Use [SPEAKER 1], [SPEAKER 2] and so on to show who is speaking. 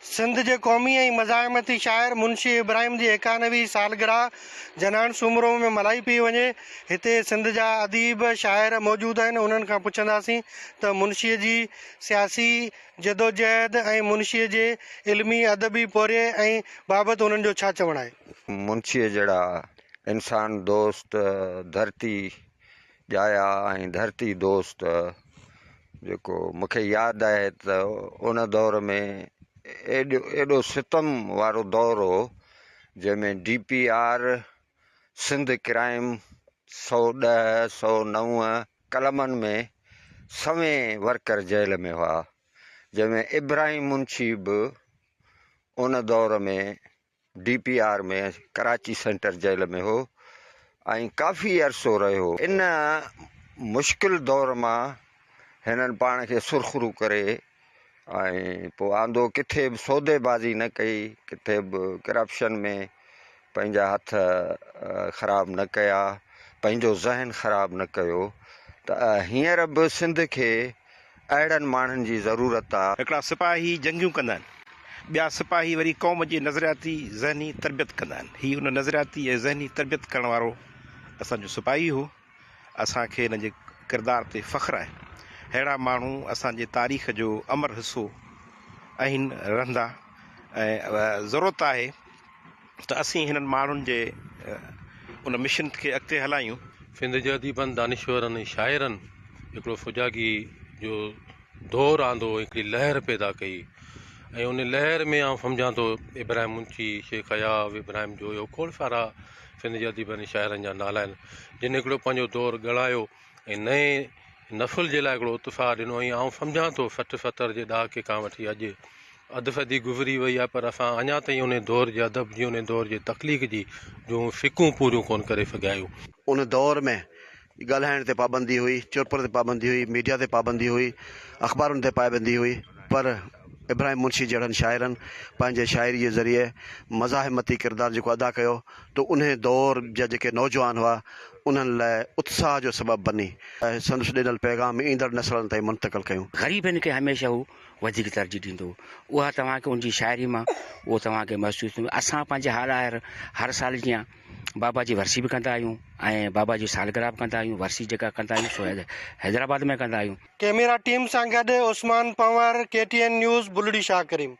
[SPEAKER 1] सिंध के क़ौमी ऐं मज़ाहिमती शाइर मुंशी इब्राहिम की 91वीं सालगिरह जनान सूमरो में मल्हाई पई वञे। हिते सिंध जा अदीब शाइर मौजूद आहिनि। उन्हनि खां पुछंदासीं त मुंशीअ जी सियासी जदोजहद ऐं मुंशीअ जे इल्मी अदबी पौरे ऐं बाबति उन्हनि जो छा चवणु आहे।
[SPEAKER 2] मुंशीअ जहिड़ा इंसान दोस्त धरती जाया ऐं धरती दोस्त जेको मूंखे यादि आहे त उन दौर में एॾो सितम वारो दौर हो जंहिंमें DPR सिंध क्राइम 110 109 कलमनि में सवें वर्कर जेल में हुआ, जंहिंमें इब्राहिम मुंशी बि उन दौर में DPR में कराची सेंटर जेल में हो ऐं काफ़ी अरसो रहियो। इन मुश्किल दौर मां हिननि पाण खे सुरख़ुरू करे ऐं पोइ आंदो किथे बि सौदेबाज़ी न कई, किथे बि करप्शन में पंहिंजा हथ ख़राब न कया, पंहिंजो ज़हन ख़राब न कयो। त हींअर बि सिंध खे अहिड़नि माण्हुनि जी ज़रूरत आहे।
[SPEAKER 3] हिकिड़ा सिपाही जंगियूं कंदा आहिनि, ॿिया सिपाही वरी क़ौम जी नज़रियाती ज़हनी तरबियत कंदा आहिनि। हीअ उन नज़रियाती ऐं ज़हनी तरबियत करण वारो असांजो सिपाही हो। असांखे हिन जे किरदार ते फ़ख़्रु आहे। अहिड़ा माण्हू असांजे तारीख़ जो अमर हिसो आहिनि, रहंदा ऐं ज़रूरत आहे त असीं हिननि माण्हुनि जे उन मिशन खे अॻिते हलायूं।
[SPEAKER 4] सिंध जे अदीबनि दानिश्वरनि ऐं शाइरनि हिकिड़ो फुजागी जो दौरु आंदो, हिकिड़ी लहर पैदा कई ऐं उन लहर में आउं सम्झां थो इब्राहिम मुंशी, शेख अयाब इब्राहिम जो इहो खोड़ सारा सिंध जे अदीबनि शाइरनि जा नाला आहिनि जिन हिकिड़ो पंहिंजो दौरु ॻणायो ऐं नए नसुल जे लाइ हिकिड़ो उत्साह ॾिनो। ऐं आउं सम्झां थो 60-70 जे ॾहाके खां वठी अॼु अधु सदी गुज़री वई आहे, पर असां अञा ताईं उन दौर जे अदब जी, उन दौर जे तख़लीक़ जी जो फ़िकूं पूरियूं कोन करे सघिया आहियूं।
[SPEAKER 5] उन दौर में ॻाल्हाइण ते पाबंदी हुई, चुपर ते पाबंदी हुई, मीडिया ते पाबंदी हुई, अख़बारुनि ते पाबंदी हुई, पर इब्राहिम मुंशी जहिड़नि शाइरनि पंहिंजे शाइरी जे ज़रिए मज़ाहिमती किरदारु जेको अदा कयो त उन दौर जा जेके नौजवान हुआ उन्हनि लाइ उत्साह जो सबबु बनी ऐं संदसि ॾिनल पैगाम ईंदड़ नसलनि ताईं मुंतक़िल कयूं।
[SPEAKER 6] ग़रीबनि खे हमेशह हू वधीक तरजीह ॾींदो, उहा तव्हांखे उनजी शाइरी मां उहो तव्हांखे महसूसु थींदो। असां पंहिंजे हर साल जीअं बाबा जी वरसी बि कंदा आहियूं ऐं बाबा जी सालगिरह बि कंदा आहियूं। वरसी जेका कंदा आहियूं सो हैदराबाद में कंदा आहियूं।
[SPEAKER 1] कैमरा टीम सां गॾु उस्मान पंवर, KTN न्यूज़, बुलड़ी शाह करीम।